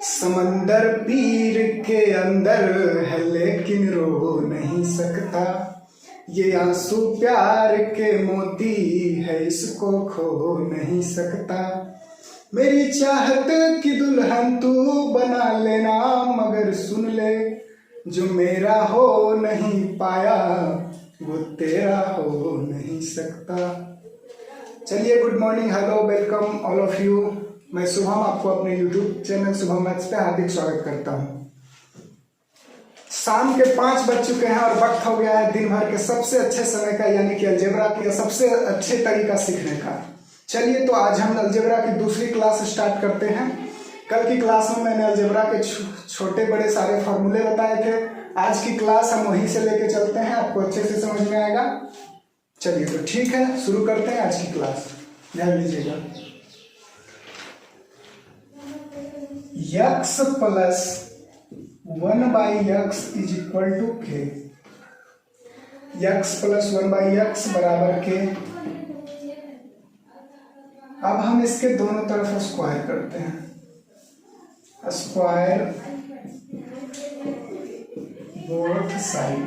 समंदर पीर के अंदर है लेकिन रो नहीं सकता। ये आंसू प्यार के मोती है, इसको खो नहीं सकता। मेरी चाहत की दुल्हन तू बना लेना, मगर सुन ले जो मेरा हो नहीं पाया वो तेरा हो नहीं सकता। चलिए, good morning, hello, welcome all of you. मैं शुभम आपको अपने यूट्यूब चैनल शुभम मैथ्स पे हार्दिक स्वागत करता हूँ। शाम के 5 बज चुके हैं और वक्त हो गया है दिन भर के सबसे अच्छे समय का, यानी कि अलजेब्रा के सबसे अच्छे तरीका सीखने का। चलिए, तो आज हम अलजेब्रा की दूसरी क्लास स्टार्ट करते हैं। कल की क्लास में मैंने अलजेब्रा के छोटे बड़े सारे फॉर्मूले बताए थे। आज की क्लास हम वहीं से लेके चलते हैं, आपको अच्छे से समझ में आएगा। चलिए, तो ठीक है, शुरू करते हैं आज की क्लास। ध्यान दीजिएगा। x plus 1/x is equal to k। x plus 1/x बराबर k। अब हम इसके दोनों तरफ स्क्वायर करते हैं। Square both side.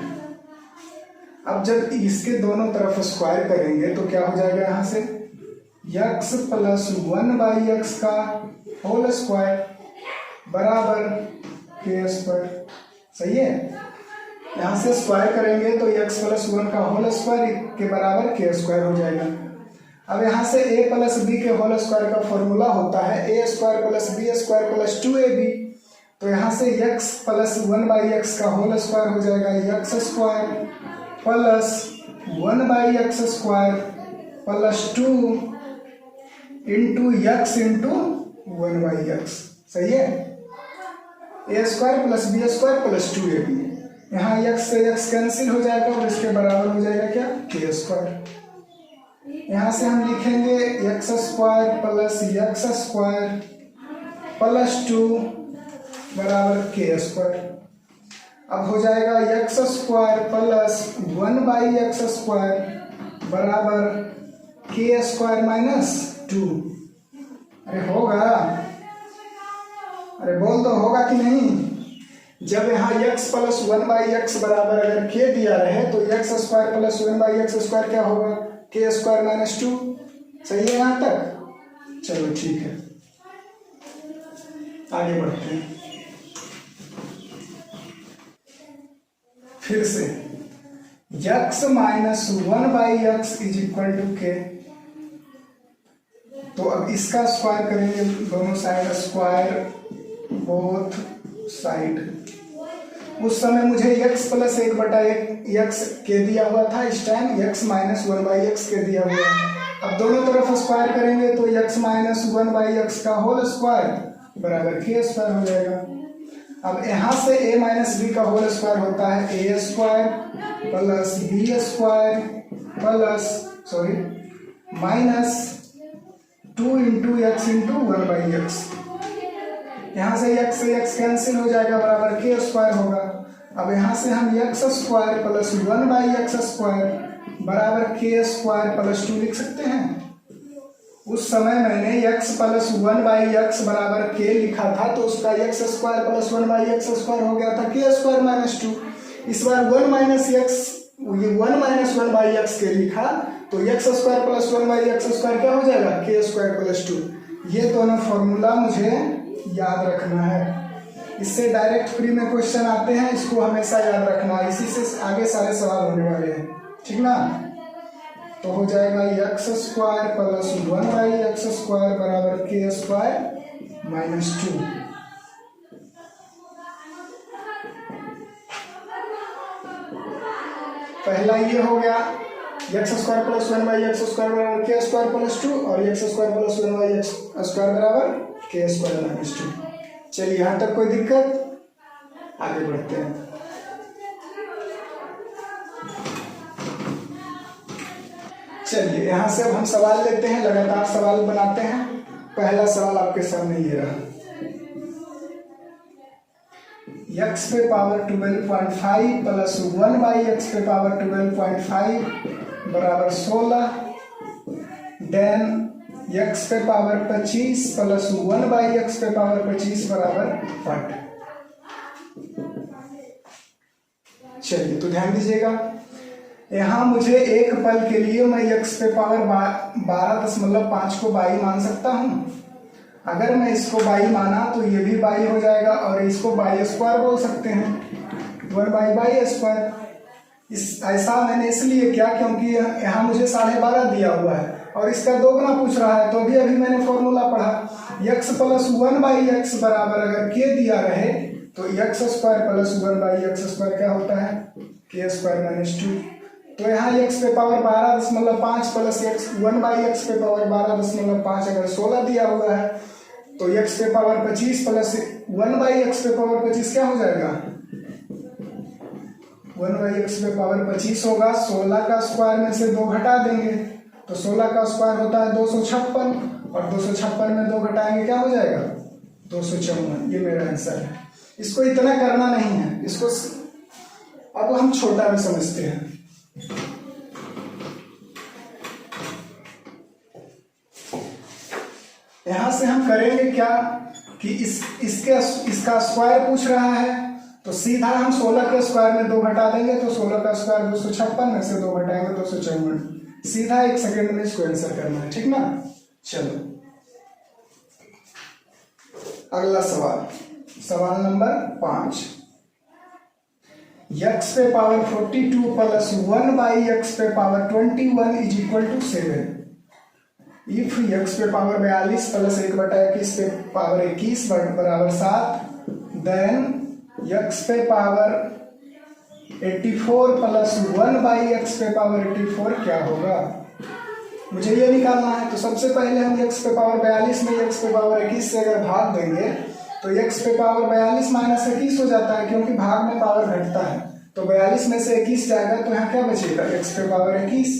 अब जब इसके दोनों तरफ स्क्वायर करेंगे तो क्या हो जाएगा, यहां से x प्लस 1/x का होल स्क्वायर बराबर k स्क्वायर। सही है। यहां से स्क्वायर करेंगे तो x प्लस 1 का होल स्क्वायर के बराबर k स्क्वायर हो जाएगा। अब यहां से a प्लस b के होल स्क्वायर का फॉर्मूला होता है a square plus b square plus 2ab। तो यहां से x प्लस 1/x का होल स्क्वायर हो जाएगा x square plus 1/x square plus 2 into x into 1/x। सही है। a square plus b square plus 2ab। यहाँ x से x कैंसिल हो जाएगा और इसके बराबर हो जाएगा क्या, k स्क्वायर। यहाँ से हम लिखेंगे x square plus x square plus 2 बराबर k स्क्वायर। अब हो जाएगा x square plus 1/x square बराबर k स्क्वायर माइनस 2। अरे होगा, अरे बोल तो होगा कि नहीं। जब यहाँ x प्लस 1/x बराबर अगर k दिया रहे तो x square plus 1/x square क्या होगा, k स्क्वायर माइनस 2। सही है यहाँ तक। चलो ठीक है, आगे बढ़ते हैं। फिर से x minus 1/x is equal to k। तो अब इसका स्क्वायर करेंगे दोनों साइड, स्क्वायर बोथ साइड। उस समय मुझे x प्लस 1/x के दिया हुआ था, इस टाइम x माइनस 1/x के दिया हुआ है। अब दोनों तरफ स्क्वायर करेंगे तो x माइनस 1/x का होल स्क्वायर बराबर k स्क्वायर हो जाएगा। अब यहाँ से a माइनस b का होल स्क्वायर होता है a square plus b square plus minus 2 into x into 1/x। यहाँ से x कैंसिल हो जाएगा बराबर k स्क्वायर होगा। अब यहाँ से हम x square plus 1/x square बराबर k स्क्वायर प्लस 2 लिख सकते हैं। उस समय मैंने x प्लस 1/x बराबर k लिखा था तो उसका x square plus 1/x square हो गया था k स्क्वायर माइनस 2। इस बार 1 माइनस 1/x के लिखा तो x square plus 1/x square क्या हो जाएगा, k स्क्वायर प्लस 2। ये दोनों फॉर्मूला मुझे याद रखना है। इससे डायरेक्ट फ्री में क्वेश्चन आते हैं, इसको हमेशा याद रखना है। इसी से आगे सारे सवाल होने वाले हैं, ठीक ना। तो हो जाएगा x square plus 1/x square बराबर k स्क्वायर माइनस 2। पहला ये हो गया x square plus 1/x square बराबर k स्क्वायर प्लस 2 और x square plus 1/x square बराबर k स्क्वायर माइनस 2। चलिए, यहाँ तक कोई दिक्कत, आगे बढ़ते हैं। चलिए, यहाँ से अब हम सवाल लेते हैं, लगातार सवाल बनाते हैं। पहला सवाल आपके सामने ये रहा। x पे पावर 12.5 प्लस 1/x पे पावर 12.5 बराबर 16। देन x पे पावर 25 प्लस 1/x पे पावर 25 बराबर 1। चलिए तो ध्यान दीजिएगा, यहाँ मुझे एक पल के लिए मैं x पे पावर 12.5 को बाई मान सकता हूँ। अगर मैं इसको बाई माना तो ये भी बाई हो जाएगा और इसको बाई स्क्वायर बोल सकते हैं, 1/2। इस ऐसा मैंने इसलिए किया क्योंकि यहाँ मुझे 12.5 दिया हुआ है और इसका दोगुना पूछ रहा है। तो अभी मैंने फॉर्मूला पढ़ा, x प्लस 1/x बराबर अगर k दिया रहे तो x square plus 1/x square क्या होता है, k स्क्वायर - 2। तो यहाँ x पे पावर 12.5 प्लस 1/x पे पावर 12.5 अगर 16 दिया हुआ है तो x पे पावर 25 प्लस 1/x पे पावर 25 क्या हो जाएगा, 1/x पे पावर 25 होगा। 16 का स्क्वायर में से 2 घटा देंगे तो 16 का स्क्वायर होता है 256 और 256 में 2 घटाएंगे क्या हो जाएगा, 254। ये मेरा आंसर है। इसको इतना करना नहीं है, इसको अब हम छोटा भी समझते हैं। यहां से हम करेंगे क्या कि इसका स्क्वायर पूछ रहा है तो सीधा हम 16 के स्क्वायर में 2 घटा देंगे तो 16 का स्क्वायर 256 में से 2 घटाएंगे 254। सीधा 1 सेकंड में इसको आंसर करना है, ठीक ना। चलो अगला सवाल, सवाल नंबर 5। x पे पावर 42 प्लस 1/x पे power 21 is equal to 7। If x पे पावर 42 प्लस 1/21 पे पावर 21 बराबर 7, देन x पे पावर 84 प्लस 1/x पे पावर 84 क्या होगा, मुझे ये निकालना है। तो सबसे पहले हम x पे पावर 42 में x पे पावर 21 से अगर भाग देंगे तो x पे पावर 42 माइनस 21 हो जाता है क्योंकि भाग में पावर घटता है। तो 42 में से 21 जाएगा तो यहाँ क्या बचेगा, x पे पावर 21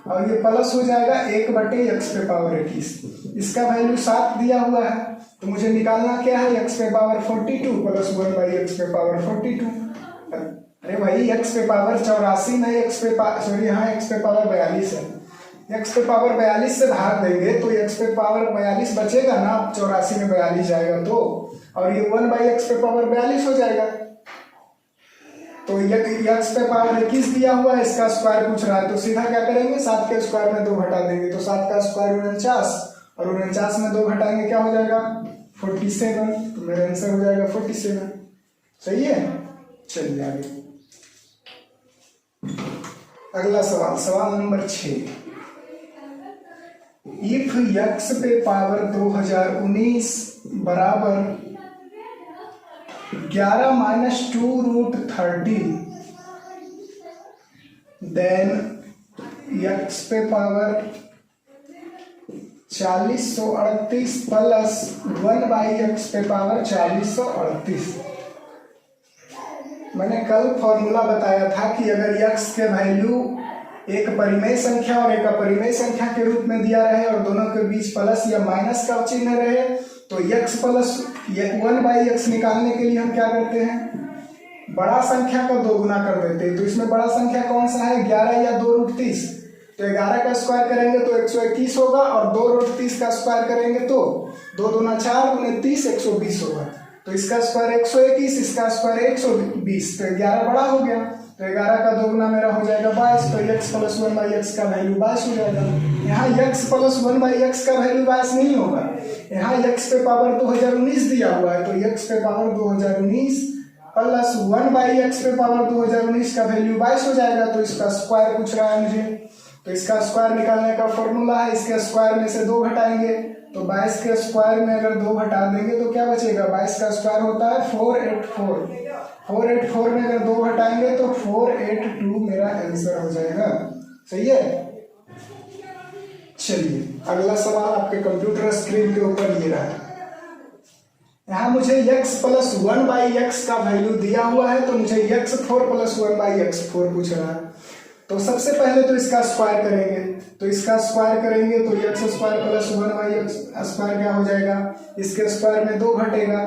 और ये प्लस हो जाएगा 1/x पे पावर 21। इसका वैल्यू 7 दिया हुआ है तो मुझे निकालना क्या है, x पे पावर 42 प्लस 1/x पे पावर 42। अरे भाई x पे पावर 84 में x पे सॉरी यहाँ x पे पावर 42 है, x पे पावर 42 से भाग देंगे तो x पे पावर 42 बचेगा ना, 84 में 42 जाएगा तो, और ये 1/x पे पावर 42 हो जाएगा। तो x पे पावर 21 दिया हुआ है, इसका स्क्वायर पूछ रहा है तो सीधा क्या करेंगे, 7 के स्क्वायर में 2 घटा देंगे तो 7 का स्क्वायर 49 और 49 में 2 घटाएंगे क्या हो जाएगा, 47। तो मेरा आंसर हो जाएगा 47। सही है। चलिए आगे अगला सवाल, सवाल नंबर 6। इफ x पे पावर 2019 बराबर 11 माइनस 2√30, देन x पे पावर 4038 प्लस 1/x पे पावर 4038। मैंने कल फॉर्मूला बताया था कि अगर x के वैल्यू एक परिमेय संख्या और एक अपरिमेय संख्या के रूप में दिया रहे और दोनों के बीच प्लस या माइनस का चिन्ह रहे तो x प्लस 1/x निकालने के लिए हम क्या करते हैं, बड़ा संख्या का 2 गुना कर देते हैं। तो इसमें बड़ा संख्या कौन सा है, 11 या 2√30। तो 11 का स्क्वायर करेंगे तो 121 होगा और 2√30 का स्क्वायर करेंगे तो 2 दूना 4 गुने 30 120 होगा। तो इसका स्क्वायर 121, इसका स्क्वायर 120, तो 11 बड़ा हो गया। तो 11 का 2 गुना मेरा हो जाएगा 22। तो x प्लस 1/x का वैल्यू 22 हो जाएगा। यहाँ x प्लस 1/x का वैल्यू 22 नहीं होगा, यहाँ x पे पावर 2019 दिया हुआ है तो x पे पावर 2019 प्लस 1/x पे पावर 2019 का वैल्यू 22 हो जाएगा। तो इसका स्क्वायर पूछ रहा है मुझे, तो इसका स्क्वायर निकालने का फॉर्मूला है, इसके स्क्वायर में से 2 घटाएंगे तो 22 के स्क्वायर में अगर 2 घटा देंगे तो क्या बचेगा, 22 का स्क्वायर होता है 484। 484 में अगर 2 घटाएंगे तो 482 मेरा आंसर हो जाएगा। सही है। चलिए अगला सवाल आपके कंप्यूटर स्क्रीन के ऊपर ये रहा। यहाँ मुझे x प्लस 1/x का वैल्यू दिया हुआ है तो मुझे x4 प्लस 1/x4 पूछ रहा है। तो सबसे पहले तो इसका स्क्वायर करेंगे, तो इसका स्क्वायर करेंगे तो x square plus 1/x square क्या हो जाएगा, इसके स्क्वायर में 2 घटेगा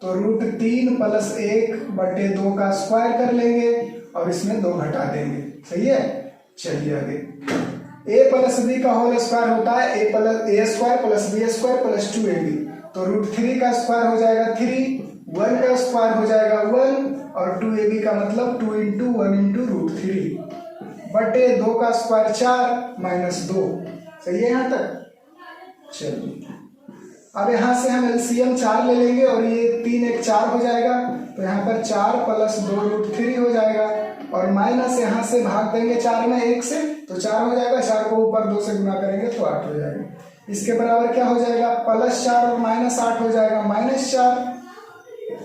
तो √3 प्लस 1/2 का स्क्वायर कर लेंगे और इसमें 2 घटा देंगे। सही है। चलिए आगे ए प्लस बी का होल स्क्वायर होता है A square plus B square plus 2ab, तो √3 का स्क्वायर हो जाएगा 3, 1 का स्क्वायर हो जाएगा 1 और 2ab का मतलब 2 × 1 × √3 बटे 2 का स्क्वायर 4 - 2। सही है यहाँ तक? चलिए अब यहाँ से हम एलसीएम 4 ले लेंगे और ये 3 × 1 = 4 हो जाएगा, तो यहाँ पर 4 + 2 √3 हो जाएगा और माइनस यहाँ से भाग देंगे 4 में 1 से तो 4 हो जाएगा, 4 को ऊपर 2 से गुना करेंगे तो 8 हो जाएगा। इसके बराबर क्या हो जाएगा? +4 और -8 हो जाएगा -4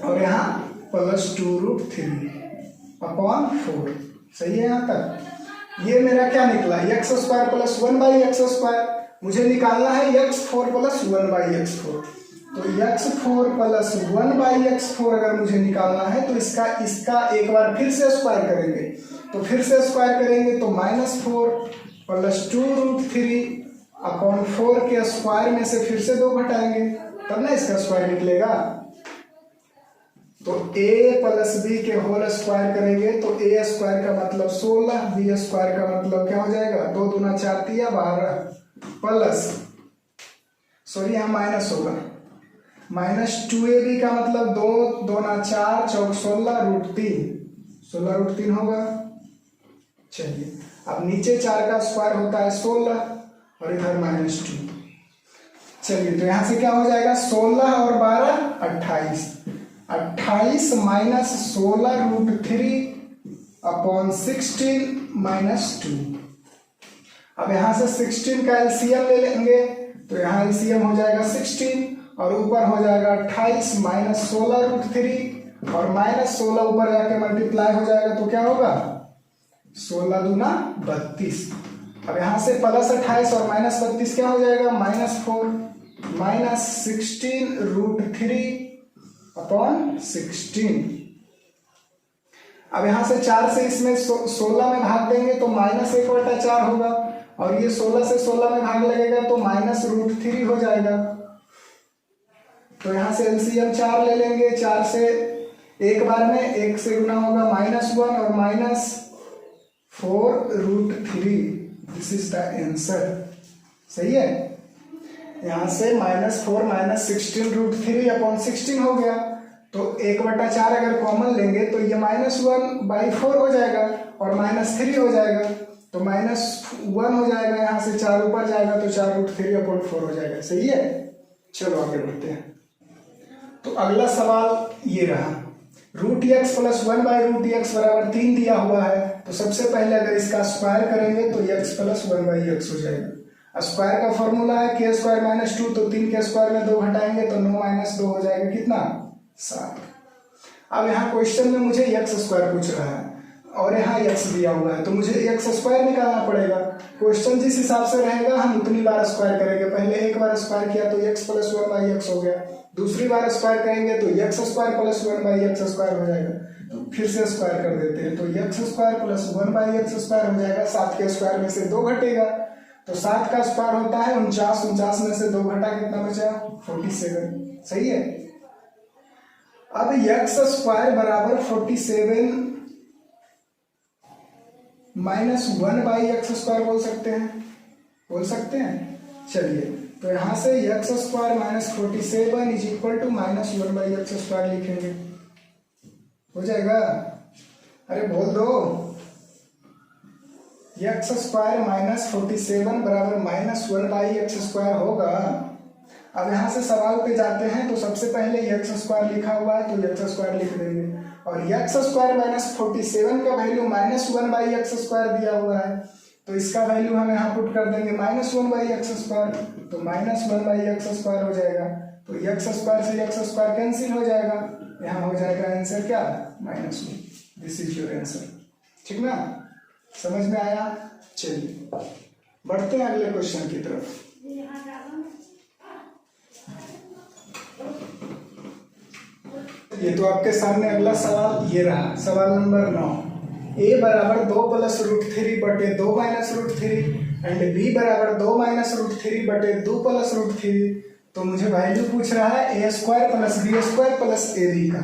और यहाँ +2 √3/4। सही है यहाँ तक? ये मेरा क्या निकला? x² + 1/x²। मुझे निकालना है x4 + 1/x4, तो x4 + 1/x4 अगर मुझे निकालना है तो इसका एक बार फिर से स्क्वायर करेंगे, तो फिर से स्क्वायर करेंगे तो -4 + 2 √3/4 के स्क्वायर में से फिर से 2 घटाएंगे तब ना इसका स्क्वायर निकलेगा। तो a + b के होल स्क्वायर करेंगे तो a² का मतलब 16, b² का मतलब क्या हो जाएगा? 2 दूना 4 तिया 12 प्लस यहाँ माइनस होगा -2ab का मतलब 2 दूना 4 चौक 16 √3 होगा। चलिए अब नीचे 4 का स्क्वायर होता है 16 और इधर -2। चलिए तो यहाँ से क्या हो जाएगा? 16 और 12 28 -16 √3/16 -2। अब यहाँ से 16 का एलसीएम ले लेंगे तो यहाँ एलसीएम हो जाएगा 16 और ऊपर हो जाएगा 28 -16 √3 और -16 ऊपर जाके मल्टीप्लाई हो जाएगा तो क्या होगा? 16 दूना 32। अब यहाँ से +28 और -32 क्या हो जाएगा? -4 -16 √3/16। अब यहाँ से 4 से इसमें 16 में भाग देंगे तो -1/4 होगा और ये 16 से 16 में भाग लगेगा तो -√3 हो जाएगा। तो यहाँ से एलसीएम 4 ले लेंगे, 4 से एक बार में 1 से गुना होगा -1 और -4 √3। This is the answer. सही है? यहाँ से -4 -16 √3/16 हो गया, तो 1/4 अगर कॉमन लेंगे तो ये -1/4 हो जाएगा और -3 हो जाएगा, तो -1 हो जाएगा। यहाँ से 4 ऊपर जाएगा तो 4 √3/4 हो जाएगा। सही है? चलो आगे बढ़ते हैं। तो अगला सवाल ये रहा, √x + 1/√x = 3 दिया हुआ है, तो सबसे पहले अगर इसका स्क्वायर करेंगे तो x + 1/x हो जाएगा। स्क्वायर का फॉर्मूला है k² - 2, तो 3 के स्क्वायर में 2 घटाएंगे तो 9 - 2 हो जाएगा कितना? 7। अब यहाँ क्वेश्चन में मुझे x² पूछ रहा है और यहाँ x दिया हुआ है, तो मुझे x² निकालना पड़ेगा। क्वेश्चन जिस हिसाब से रहेगा हम उतनी बार स्क्वायर करेंगे। पहले एक बार स्क्वायर किया तो x + 1/x हो गया, दूसरी बार स्क्वायर करेंगे तो x² + 1/x² हो जाएगा, तो फिर से स्क्वायर कर देते हैं तो x² + 1/x² हो जाएगा। 7 के स्क्वायर में से 2 घटेगा तो 7 का स्क्वायर होता है 49, 49 में से 2 घटा कितना बचा? 47। सही है? अब x² = 47 -1/x² बोल सकते हैं। चलिए तो यहाँ से x² - 47 = -1/x² लिखेंगे। हो जाएगा? अरे बोल दो। x² - 47 = -1/x² होगा। अब यहाँ से सवाल पे जाते हैं तो सबसे पहले x² लिखा हुआ है तो x² लिख देंगे और x² - 47 का वैल्यू -1/x² दिया हुआ है, तो इसका वैल्यू हम यहाँ पुट कर देंगे -1/x², तो -1/x² हो जाएगा। तो x² से x² कैंसिल हो जाएगा, यहाँ हो जाएगा आंसर क्या? -1। This is your answer. ठीक ना? समझ में आया? चलिए बढ़ते हैं अगले क्वेश्चन की तरफ। ये तो आपके सामने अगला सवाल ये रहा, सवाल नंबर 9। a = 2 + √3 बटे 2 - √3 एंड b = 2 - √3 बटे 2 + √3। तो मुझे वैल्यू पूछ रहा है a² + b² + ab का।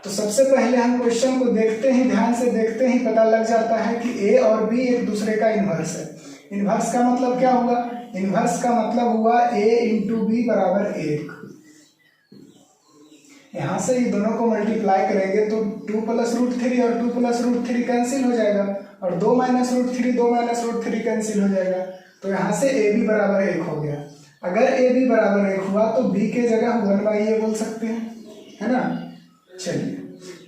तो सबसे पहले हम क्वेश्चन को देखते ही ध्यान से देखते ही पता लग जाता है कि a और b एक दूसरे का इन्वर्स है। इनवर्स का मतलब क्या हुआ? इनवर्स का मतलब हुआ a इंटू बी बराबर 1। यहां से ये दोनों को मल्टीप्लाई करेंगे तो 2 प्लस रूट 3 और 2 प्लस रूट 3 कैंसिल हो जाएगा, और 2 minus root 3 2 minus root 3 cancel हो जाएगा। तो यहाँ से ए बी बराबर 1 हो गया। अगर ए बी बराबर 1 हुआ तो बी के जगह 1/a बोल सकते हैं, है ना। चलिए,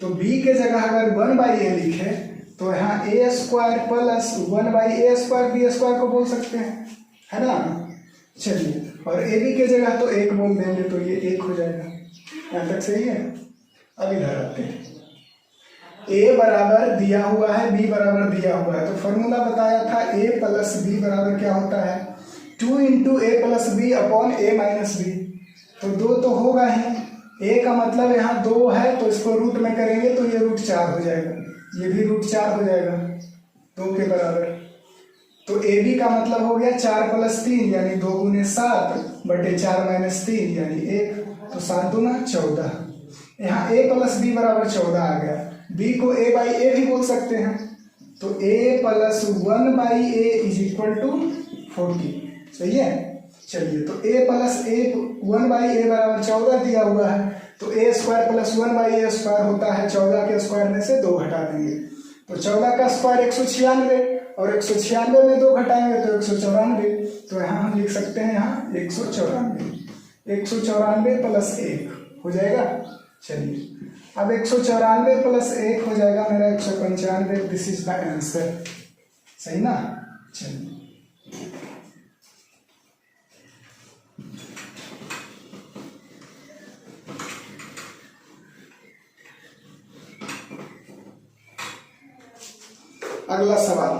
तो b के जगह अगर 1/a लिखे तो यहाँ a square plus 1/a square B square को बोल सकते हैं, है ना। चलिए, और ए बी के जगह तो 1 बोल देंगे तो ये 1 हो जाएगा। यहाँ तक सही है। अब इधर आते हैं, a बराबर दिया हुआ है, b बराबर दिया हुआ है, तो फॉर्मूला बताया था a प्लस बी बराबर क्या होता है? 2 इंटू ए प्लस बी अपॉन ए माइनस बी। तो 2 तो होगा ही, a का मतलब यहाँ 2 है तो इसको रूट में करेंगे तो ये रूट 4 हो जाएगा, ये भी रूट 4 हो जाएगा 2 के बराबर। तो ए बी का मतलब हो गया 4 प्लस 3 यानी 2 गुने 7 बटे 4 माइनस 3 यानी 1, तो 7 दूना 14। यहाँ a प्लस बी बराबर 14 आ गया। b को a बाई ए भी बोल सकते हैं, तो a plus 1/a is equal to 40। सही है। चलिए, तो a प्लस ए 1/a बराबर 14 दिया हुआ है, तो a square plus 1/a square होता है 14 के स्क्वायर में से 2 घटा देंगे, तो 14 का स्क्वायर 196 और 196 में 2 घटाएंगे तो 194। तो यहाँ हम लिख सकते हैं यहाँ 194 प्लस 1 हो जाएगा। चलिए, अब 194 प्लस 1 हो जाएगा मेरा 195। This is the answer. सही ना। चलिए, अगला सवाल,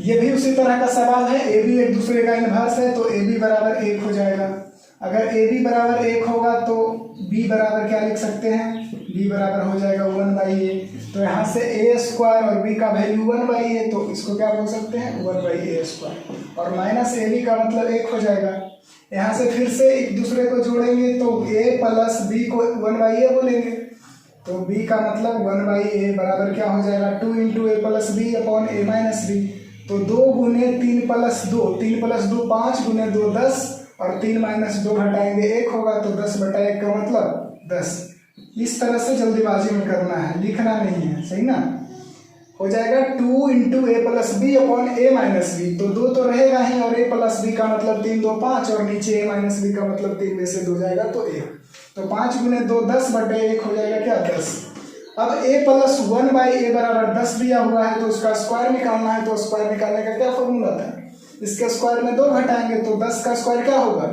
ये भी उसी तरह का सवाल है। ए बी एक दूसरे का इनवर्स है, तो ए बी बराबर 1 हो जाएगा। अगर ए बी बराबर 1 होगा तो बी बराबर क्या लिख सकते हैं? बी बराबर हो जाएगा 1/a। तो यहाँ से a स्क्वायर और b का वैल्यू 1/a, तो इसको क्या बोल सकते हैं? 1/a स्क्वायर, और माइनस ए बी का मतलब 1 हो जाएगा। यहाँ से फिर से एक दूसरे को जोड़ेंगे तो a प्लस b को 1/a बोलेंगे, तो b का मतलब 1/a बराबर क्या हो जाएगा? 2 इंटू ए प्लस बी अपॉन ए माइनस बी। तो 2 गुने 3 प्लस 2, 3 प्लस 2 5 गुने 2 10, और 3 माइनस 2 घटाएंगे 1 होगा, तो 10 बटा 1 का मतलब 10। इस तरह से जल्दीबाजी में करना है, लिखना नहीं है। सही ना। हो जाएगा 2 इंटू ए प्लस बी अपॉन ए माइनस बी। तो 2 तो रहेगा ही, और ए प्लस बी का मतलब 3 2 5, और नीचे ए माइनस बी का मतलब 3 में से 2 जाएगा तो 1। तो 5 गुने 2 10 बटे 1 हो जाएगा क्या? 10। अब a प्लस 1/a बराबर 10 दिया हुआ है, तो उसका स्क्वायर निकालना है। तो स्क्वायर निकालने का क्या फॉर्मूला था? इसके स्क्वायर में 2 घटाएंगे तो 10 का स्क्वायर क्या होगा?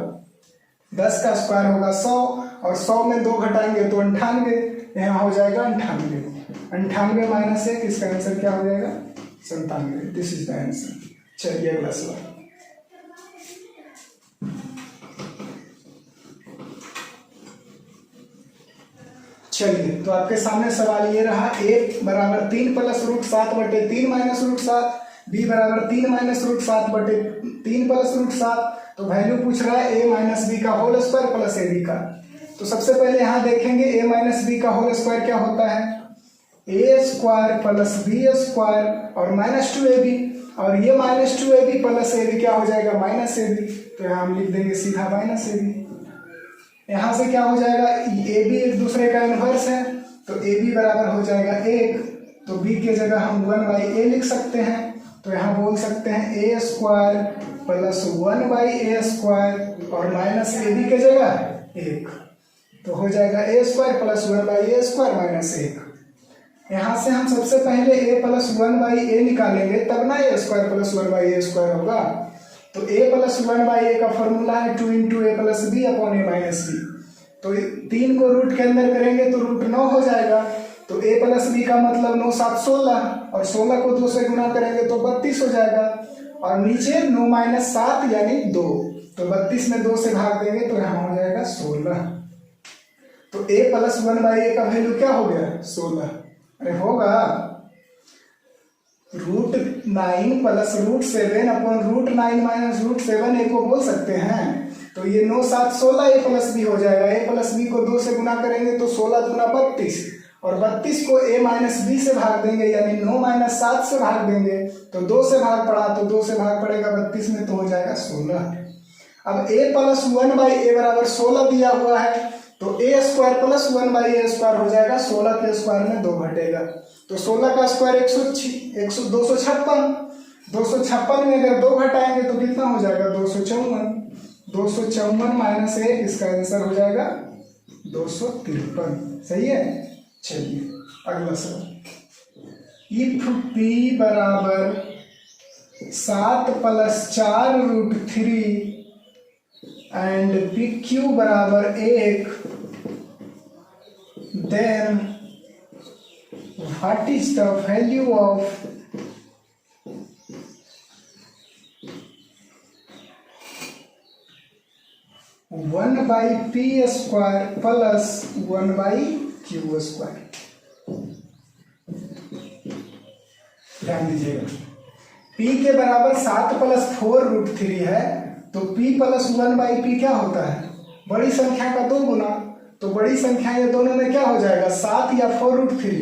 10 का स्क्वायर होगा 100, और 100 में 2 घटाएंगे तो 98। यहाँ हो जाएगा 98। 98 माइनस 1, इसका आंसर क्या हो जाएगा? 97। This is the answer. चलिए, अगला सवाल। चलिए, तो आपके सामने सवाल ये रहा, a बराबर 3 प्लस रूट 7 बटे 3 माइनस रूट 7, b बराबर 3 माइनस रूट 7 बटे 3 प्लस रूट 7। तो वैल्यू पूछ रहा है a माइनस बी का whole square plus A B का। तो सबसे पहले यहाँ देखेंगे a माइनस बी का होल स्क्वायर क्या होता है? a square plus B square और माइनस 2ab, और ये minus 2ab plus A B क्या हो जाएगा? Minus A B. तो यहाँ हम लिख देंगे सीधा माइनस ए बी। यहाँ से क्या हो जाएगा? ए बी एक दूसरे का इनवर्स है, तो ए बी बराबर हो जाएगा 1, तो b के जगह हम 1/a लिख सकते हैं। तो यहाँ बोल सकते हैं a square plus 1/a square और माइनस ए बी के जगह 1, तो हो जाएगा a square plus 1/a square minus 1। यहाँ से हम सबसे पहले a प्लस 1/a निकालेंगे, तब ना a square plus 1/a square होगा। तो a प्लस 1/a का फॉर्मूला है 2 इंटू ए प्लस बी अपॉन ए माइनस बी। तो 3 को रूट के अंदर करेंगे तो रूट 9 हो जाएगा। तो a प्लस बी का मतलब 9 7 16, और 16 को 2 से गुना करेंगे तो 32 हो जाएगा, और नीचे 9 माइनस 7 यानी 2, तो 32 में 2 से भाग देंगे तो यहाँ हो जाएगा 16। तो a प्लस 1/a का वैल्यू क्या हो गया? 16। अरे होगा √9 प्लस √7 अपॉन √9 माइनस √7 a को बोल सकते हैं। तो ये 9 7 16 a प्लस बी हो जाएगा। a प्लस बी को 2 से गुना करेंगे तो 16 दूना 32, और 32 को a माइनस बी से भाग देंगे यानी 9 माइनस 7 से भाग देंगे तो 2 से भाग पड़ा, तो 2 से भाग पड़ेगा 32 में तो हो जाएगा 16। अब a प्लस 1/a बराबर 16 दिया हुआ है तो a square plus 1/a square हो जाएगा, 16 के स्क्वायर में 2 घटेगा तो 16 का स्क्वायर 256, 256 में अगर 2 घटाएंगे तो कितना हो जाएगा 254, 254 माइनस 1 इसका आंसर हो जाएगा 253। सही है। चलिए अगला सवाल। इफ p बराबर 7 प्लस 4√3 एंड pq बराबर 1 then what is the value of one by P square plus 1/q square. ध्यान दीजिएगा, p के बराबर 7 प्लस 4√3 है तो p प्लस 1/p क्या होता है, बड़ी संख्या का 2 गुना। तो बड़ी संख्या ये दोनों में क्या हो जाएगा 7 या 4√3,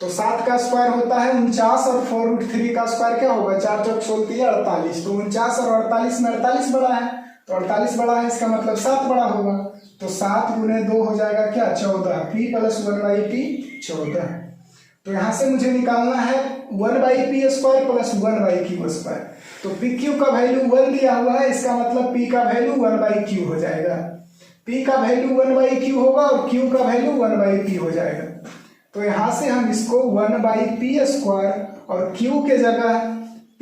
तो 7 का स्क्वायर होता है 49 और 4√3 का स्क्वायर क्या होगा 4 चौक 16 48, तो 49 और 48 में 48 बड़ा है तो 48 बड़ा है, इसका मतलब 7 बड़ा होगा तो 7 गुने 2 हो जाएगा क्या 14, p प्लस 1/p 14। तो यहां से मुझे निकालना है 1/p square plus 1/q square. तो pq का वैल्यू 1 दिया हुआ है, इसका मतलब p का वैल्यू 1/q हो जाएगा, p का वैल्यू 1/q होगा और q का वैल्यू 1/p हो जाएगा। तो यहां से हम इसको 1/p स्क्वायर और q के जगह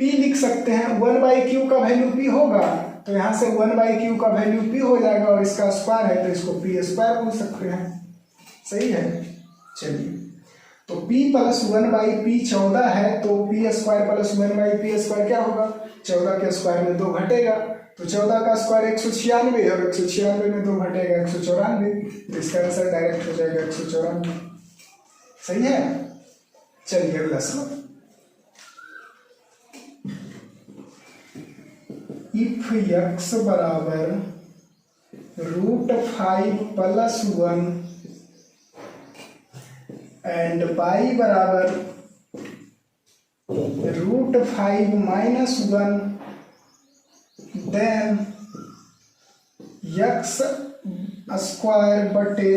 p लिख सकते हैं। 1/q का वैल्यू p होगा तो यहाँ से 1/q का वैल्यू p हो जाएगा और इसका स्क्वायर है तो इसको p स्क्वायर बोल सकते हैं। सही है। चलिए तो p प्लस 1/p 14 है तो p square plus 1/p square क्या होगा, 14 के स्क्वायर में 2 घटेगा तो 14 का स्क्वायर 196 और 196 में 2 घटेगा 194, तो इसका आंसर डायरेक्ट हो जाएगा 194। सही है। चलिए अगला सवाल। इफ x बराबर √5 प्लस 1 एंड y बराबर √5 माइनस 1 देन x स्क्वायर बटे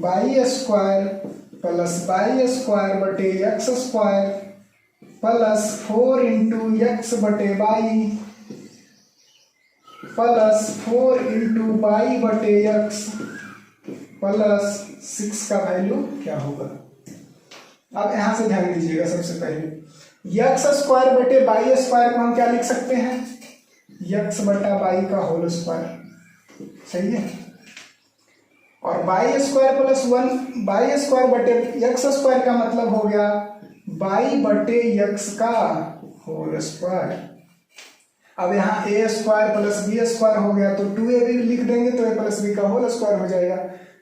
y square plus y square बटे x square plus 4 into x बटे y प्लस 4 इंटू y बटे x प्लस 6 का वैल्यू क्या होगा। अब यहां से ध्यान दीजिएगा, सबसे पहले x स्क्वायर बटे y स्क्वायर को हम क्या लिख सकते हैं, x बटा y का होल स्क्वायर। सही है। और y square plus 1 y square बटे x स्क्वायर का मतलब हो गया y बटे x का होल स्क्वायर। अब यहाँ a square plus b square हो गया तो 2a भी लिख देंगे तो a प्लस b का होल स्क्वायर हो जाएगा।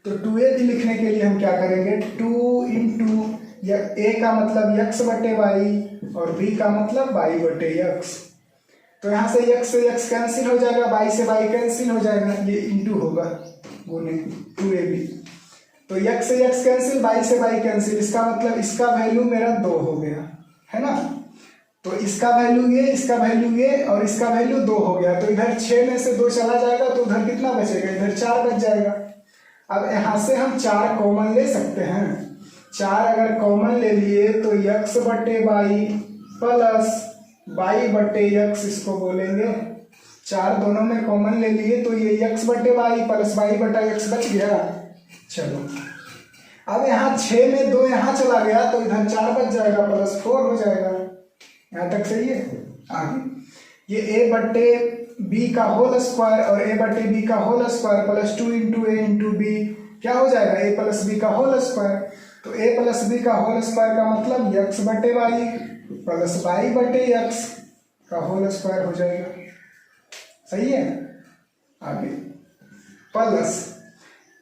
तो 2a भी लिखने के लिए हम क्या करेंगे 2 इंटू a का मतलब x बटे y और b का मतलब y बटे x। तो यहाँ से x कैंसिल हो जाएगा, y से y कैंसिल हो जाएगा, ये इंटू होगा गुने 2ab। तो x से x कैंसिल, y से y कैंसिल, इसका मतलब इसका वैल्यू मेरा 2 हो गया है ना। तो इसका वैल्यू ये, इसका वैल्यू ये और इसका वैल्यू 2 हो गया। तो इधर 6 में से 2 चला जाएगा तो उधर कितना बचेगा, इधर 4 बच जाएगा। अब यहाँ से हम 4 कॉमन ले सकते हैं। 4 अगर कॉमन ले लिए तो x बटे y प्लस y बटे x इसको बोलेंगे। 4 दोनों में कॉमन ले लिए तो ये x बटे y प्लस y बटा x बच गया। चलो अब यहाँ 6 में 2 यहाँ चला गया तो इधर 4 बच जाएगा प्लस 4 हो जाएगा। यहाँ तक सही है। आगे ये a बटे b का होल स्क्वायर और a बटे b का whole square plus 2 into a into b क्या हो जाएगा a प्लस b का होल स्क्वायर। तो a प्लस b का होल स्क्वायर का मतलब x बटे y प्लस y बटे x का होल स्क्वायर हो जाएगा। सही है। आगे प्लस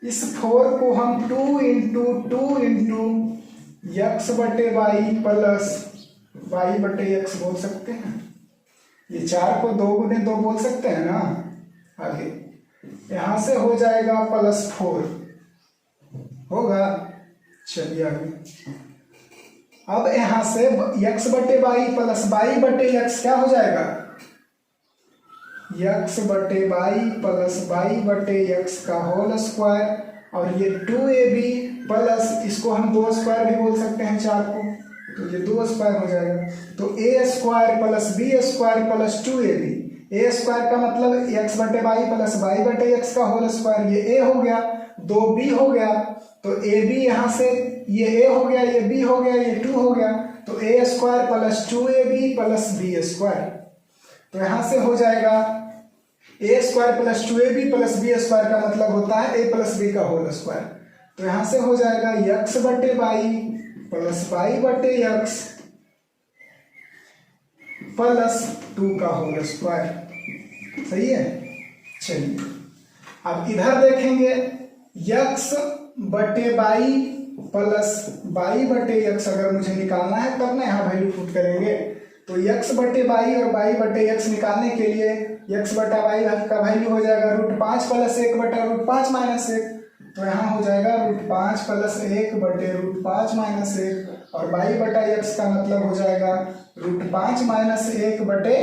इस 4 को हम 2 इंटू x बटे y प्लस y बटे x बोल सकते हैं। ये 4 को 2 गुने 2 बोल सकते हैं ना। आगे यहां से हो जाएगा प्लस 4 होगा। चलिए आगे। अब यहां से x बटे वाई प्लस वाई बटे एक्स क्या हो जाएगा, x बटे वाई प्लस वाई बटे एक्स का होल स्क्वायर और ये 2ab प्लस इसको हम 2 स्क्वायर भी बोल सकते हैं 4 को, तो ये 2 स्क्वायर हो जाएगा। तो a square plus b square plus 2ab, a square का मतलब x बटे वाई प्लस वाई बटे एक्स का होल स्क्वायर, ये a हो गया, 2b हो गया, तो ab यहाँ से ये a हो गया, ये b हो गया, ये 2 हो गया, तो a square plus 2ab plus b square, तो यहाँ से हो जाएगा a square plus 2ab plus b square का मतलब होता है a प्लस b का होल स्क्वायर, तो यहाँ से हो जाएगा x बटे वाई प्लस वाई बटे एक्स प्लस 2 का होल स्क्वायर। सही है। चलिए अब इधर देखेंगे, x बटे वाई प्लस वाई बटे एक्स अगर मुझे निकालना है तब ना यहाँ वैल्यू पुट करेंगे, तो x बटे वाई और वाई बटे एक्स निकालने के लिए x बटा वाई का वैल्यू हो जाएगा √5 प्लस 1 बटा √5 माइनस 1, तो यहाँ हो जाएगा √5 प्लस 1 बटे √5 माइनस 1, और वाई बटा एक्स का मतलब हो जाएगा √5 माइनस 1 बटे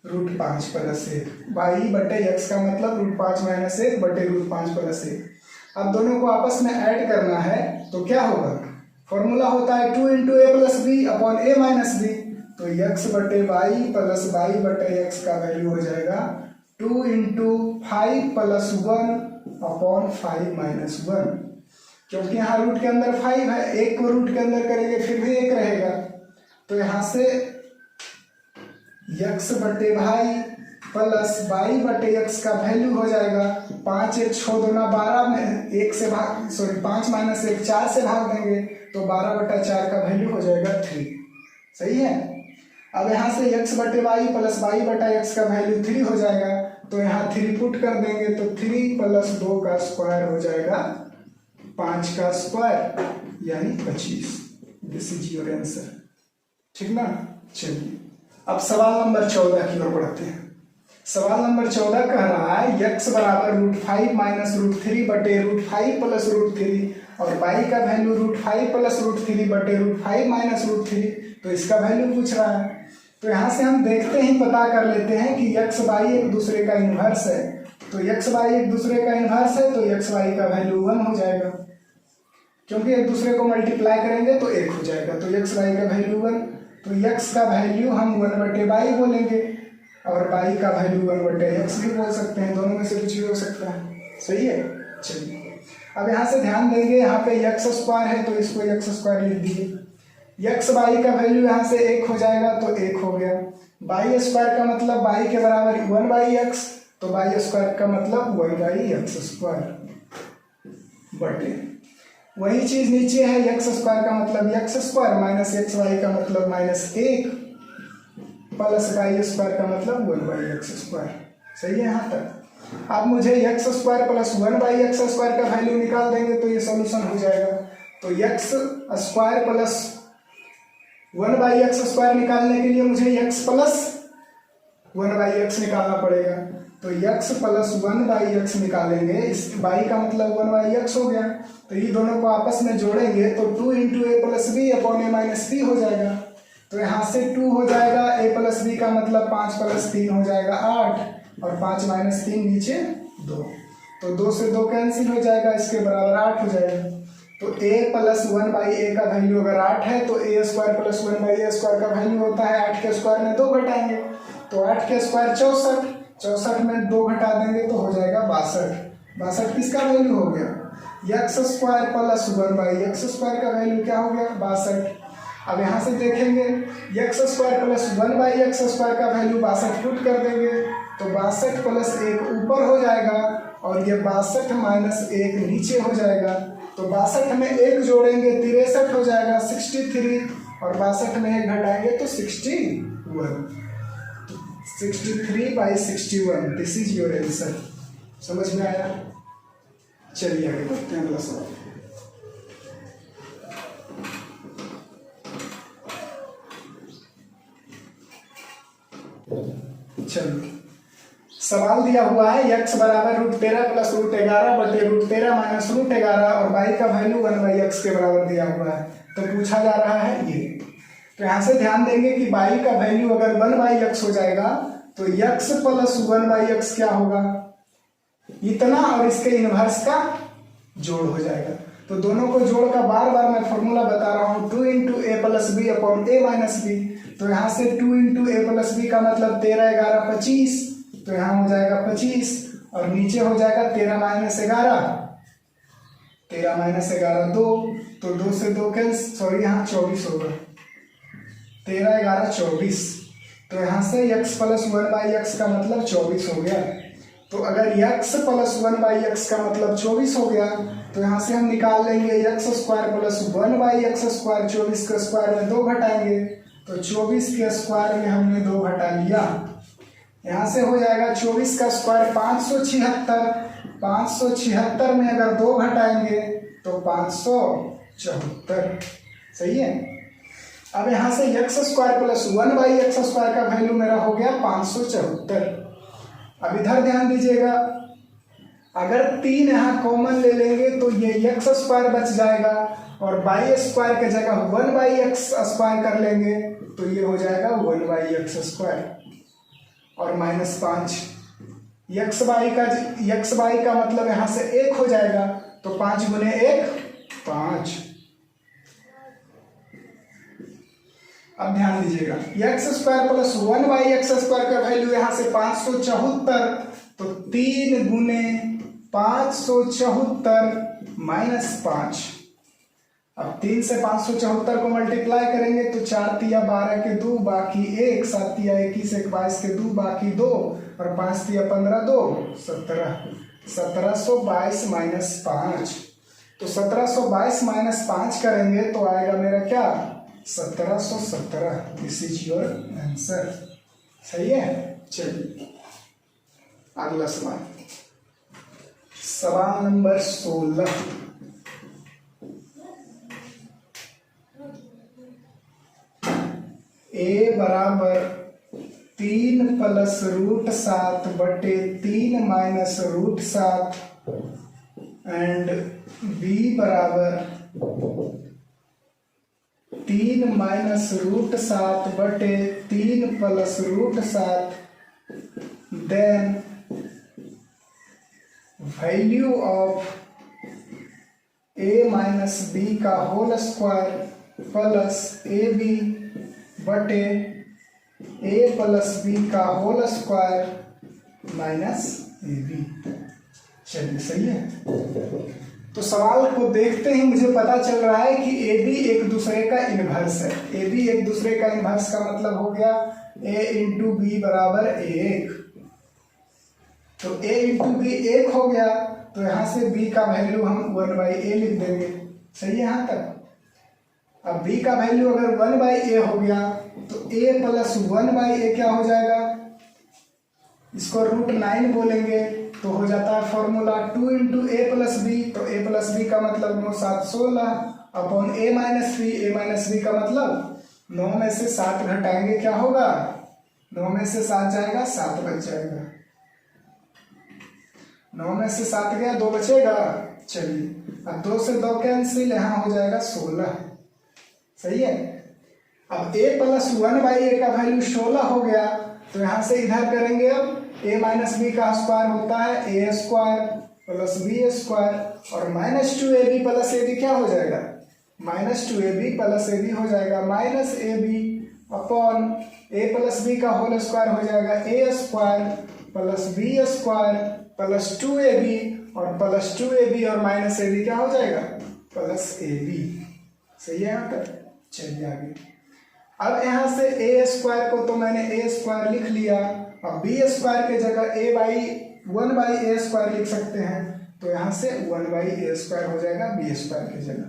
√5 प्लस 1, वाई बटे एक्स का मतलब √5 माइनस 1 बटे √5 प्लस 1। अब दोनों को आपस में ऐड करना है तो क्या होगा, फॉर्मूला होता है 2 इंटू ए प्लस बी अपॉन ए माइनस बी, तो x बटे वाई प्लस वाई बटे एक्स का वैल्यू हो जाएगा 2 इंटू 5 प्लस 1 अपॉन 5 माइनस 1, क्योंकि यहाँ रूट के अंदर 5 है, एक को रूट के अंदर करेंगे फिर भी 1 रहेगा, तो यहाँ से x बटे वाई प्लस वाई बटे एक्स का वैल्यू हो जाएगा 5 1 6 2 12 में 1 से भाग 5 माइनस 1 4 से भाग देंगे तो 12 बटा 4 का वैल्यू हो जाएगा 3। सही है। अब यहाँ से x बटे वाई प्लस वाई बटा एक्स का वैल्यू 3 हो जाएगा, तो यहाँ 3 पुट कर देंगे तो 3 प्लस 2 का स्क्वायर हो जाएगा 5 का स्क्वायर यानी 25। This is your answer. ठीक ना। चलिए अब सवाल नंबर 14 की ओर बढ़ते हैं। सवाल नंबर 14 कह रहा है x बराबर √5 माइनस √3 बटे √5 प्लस √3 और y का वैल्यू √5 प्लस √3 बटे √5 माइनस √3, तो इसका वैल्यू पूछ रहा है। तो यहाँ से हम देखते ही पता कर लेते हैं कि x y एक दूसरे का इन्वर्स है, तो x y एक दूसरे का इन्वर्स है तो x y का वैल्यू 1 हो जाएगा, क्योंकि एक दूसरे को मल्टीप्लाई करेंगे तो 1 हो जाएगा, तो x y का वैल्यू 1, तो x का वैल्यू हम 1 बटे वाई बोलेंगे और y का वैल्यू 1 बटे एक्स भी बोल सकते हैं, दोनों में से कुछ भी हो सकता है। सही है। चलिए अब यहाँ से ध्यान देंगे, यहाँ पे x स्क्वायर है तो इसको x स्क्वायर लिख दिए, x y का वैल्यू यहाँ से 1 हो जाएगा तो 1 हो गया, y स्क्वायर का मतलब y के बराबर 1 बाई एक्स, तो y स्क्वायर का मतलब 1 बाई एक्स स्क्वायर बटे वही चीज नीचे है, x स्क्वायर का मतलब x square minus X Y का मतलब -1 प्लस वाई स्क्वायर का मतलब 1 बाई एक्स स्क्वायर। सही है यहाँ तक। अब मुझे x square plus 1 by x square का वैल्यू निकाल देंगे तो ये सॉल्यूशन हो जाएगा, तो x square plus 1 by x square निकालने के लिए मुझे एक्स प्लस 1 बाई एक्स निकालना पड़ेगा, तो x प्लस 1 बाई एक्स निकालेंगे, इस y का मतलब 1 बाई एक्स हो गया, तो ये दोनों को आपस में जोड़ेंगे तो 2 इंटू ए प्लस बी अपॉन ए माइनस बी हो जाएगा, तो यहाँ से 2 हो जाएगा, a प्लस बी का मतलब 5 प्लस 3 हो जाएगा 8 और 5 माइनस 3 नीचे 2, तो 2 से 2 कैंसिल हो जाएगा, इसके बराबर 8 हो जाएगा, तो a प्लस 1 बाई ए का वैल्यू अगर 8 है तो a square plus 1 by A square का वैल्यू होता है 8 के स्क्वायर में 2 घटाएंगे, तो 8 के स्क्वायर 64, 64 में 2 घटा देंगे तो हो जाएगा 62, 62 किसका वैल्यू हो गया, x square plus 1 by x square का वैल्यू क्या हो गया 62। अब यहाँ से देखेंगे x square plus 1 by x square का वैल्यू 62 पुट कर देंगे तो 62 प्लस 1 ऊपर हो जाएगा और ये 62 माइनस 1 नीचे हो जाएगा, तो 62 में 1 जोड़ेंगे 63 हो जाएगा 63 और 62 में 1 घटाएंगे तो 61, 63 by 61। This is your answer. समझ में आया। चलिए आगे बढ़ते हैं अगला सवाल। चलो सवाल दिया हुआ है x बराबर √13 प्लस √11 बटे √13 माइनस √11 और y का वैल्यू 1/x के बराबर दिया हुआ है। तो पूछा जा रहा है ये। तो यहाँ से ध्यान देंगे कि y का वैल्यू अगर 1/x हो जाएगा तो x प्लस 1/x क्या होगा, इतना, और इसके इनवर्स का जोड़ हो जाएगा। तो दोनों को जोड़ का बार बार मैं फॉर्मूला बता रहा हूँ, 2 × a + b upon a minus b। तो यहाँ से 2 × a + b का मतलब 13 11 25, तो यहाँ हो जाएगा 25 और नीचे हो जाएगा 13 - 11, 13 - 11 2, तो 2 से 2 सॉरी यहाँ 24 होगा, 13 11 24। तो यहाँ से x प्लस 1/x का मतलब 24 हो गया। तो अगर x प्लस 1/x का मतलब 24 हो गया तो यहाँ से हम निकाल लेंगे x² प्लस 1/x², 24 के स्क्वायर में 2 घटाएंगे तो 24 के स्क्वायर में हमने 2 घटा लिया। यहाँ से हो जाएगा 24 का स्क्वायर 576, 576 में अगर 2 घटाएंगे तो 574। सही है। अब यहाँ से x² प्लस 1/x² का वैल्यू मेरा हो गया 574। अब इधर ध्यान दीजिएगा, अगर 3 यहाँ कॉमन ले लेंगे तो ये x² बच जाएगा और y² के जगह 1/x² कर लेंगे तो ये हो जाएगा 1/x² और -5। xy का मतलब यहाँ से 1 हो जाएगा, तो 5 × 1 5। अब ध्यान दीजिएगा, x² प्लस 1/x² का वैल्यू यहाँ से 574, तो 3 × 574 -5। अब 3 से 574 को मल्टीप्लाई करेंगे तो 4 तिया 12 के 2 बाकी 1, 7 तिया 21 1 22 के 2 बाकी 2 और 5 तिया 15 2 17, 1722 -5। तो 1722 -5 करेंगे तो आएगा मेरा क्या, 1717। This is your answer. सही है। चलिए अगला सवाल, सवाल नंबर 16। a बराबर 3 + √7 बटे 3 माइनस √7 एंड b बराबर 3 माइनस √7 बटे 3 plus √7, then value of a minus b का होल स्क्वायर प्लस ab बटे a प्लस b का होल स्क्वायर माइनस ab। चलिए सही है। तो सवाल को देखते ही मुझे पता चल रहा है कि ए बी एक दूसरे का इनवर्स है। ए बी एक दूसरे का इनवर्स का मतलब हो गया a × b बराबर 1। तो a × b 1 हो गया, तो यहाँ से b का वैल्यू हम 1/a लिख देंगे। सही है यहाँ तक। अब b का वैल्यू अगर 1/a हो गया तो a प्लस 1/a क्या हो जाएगा, इसको √9 बोलेंगे तो हो जाता है फॉर्मूला 2 × a + b। तो a + b का मतलब 9 7 16 अपॉन a माइनस b का मतलब 9 में से 7 घटाएंगे क्या होगा, 9 में से 7 जाएगा 7 बच जाएगा, 9 में से 7 गया 2 बचेगा। चलिए अब 2 से 2 कैंसिल, यहाँ हो जाएगा 16। सही है। अब a प्लस 1/a का वैल्यू 16 हो गया, तो यहाँ से इधर करेंगे। अब a माइनस b का स्क्वायर होता है a² प्लस b² और -2ab प्लस ab क्या हो जाएगा, -2ab प्लस ab हो जाएगा -ab upon a plus b का होल स्क्वायर हो जाएगा a² plus b² plus 2ab और प्लस 2ab और -ab क्या हो जाएगा, प्लस ab। सही है यहाँ तक। चलिए आगे। अब यहाँ से a² को तो मैंने a² लिख लिया, अब b² के जगह 1/a² लिख सकते हैं, तो यहाँ से 1/a² हो जाएगा b² की जगह।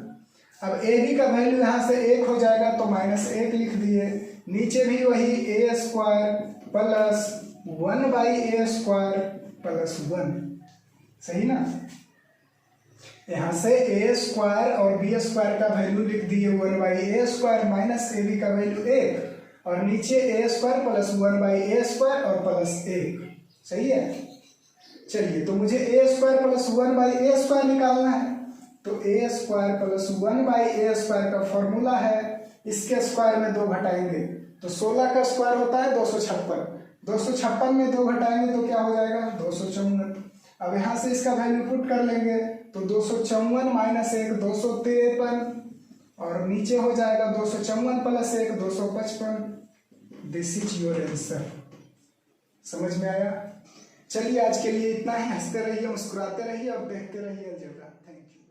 अब ab का वैल्यू यहाँ से 1 हो जाएगा तो -1 लिख दिए, नीचे भी वही a² प्लस 1/a² प्लस 1। सही ना। यहाँ से a² और b² का वैल्यू लिख दिए 1/a² माइनस ab का वैल्यू 1 और नीचे a² प्लस 1/a² और प्लस 1। सही है। चलिए, तो मुझे ए स्क्वायर प्लस 1/a² निकालना है। तो ए स्क्वायर प्लस 1/a² का फॉर्मूला है, इसके स्क्वायर में 2 घटाएंगे तो 16 का स्क्वायर होता है 256। 256 में 2 घटाएंगे तो क्या हो जाएगा 254। अब यहां से इसका वैल्यू पुट कर लेंगे तो 254 माइनस 1 253, और नीचे हो जाएगा 254 plus 1 255। This is your answer. समझ में आया? चलिए, आज के लिए इतना ही। हंसते रहिए, मुस्कुराते रहिए और देखते रहिए अलजेब्रा। Thank you.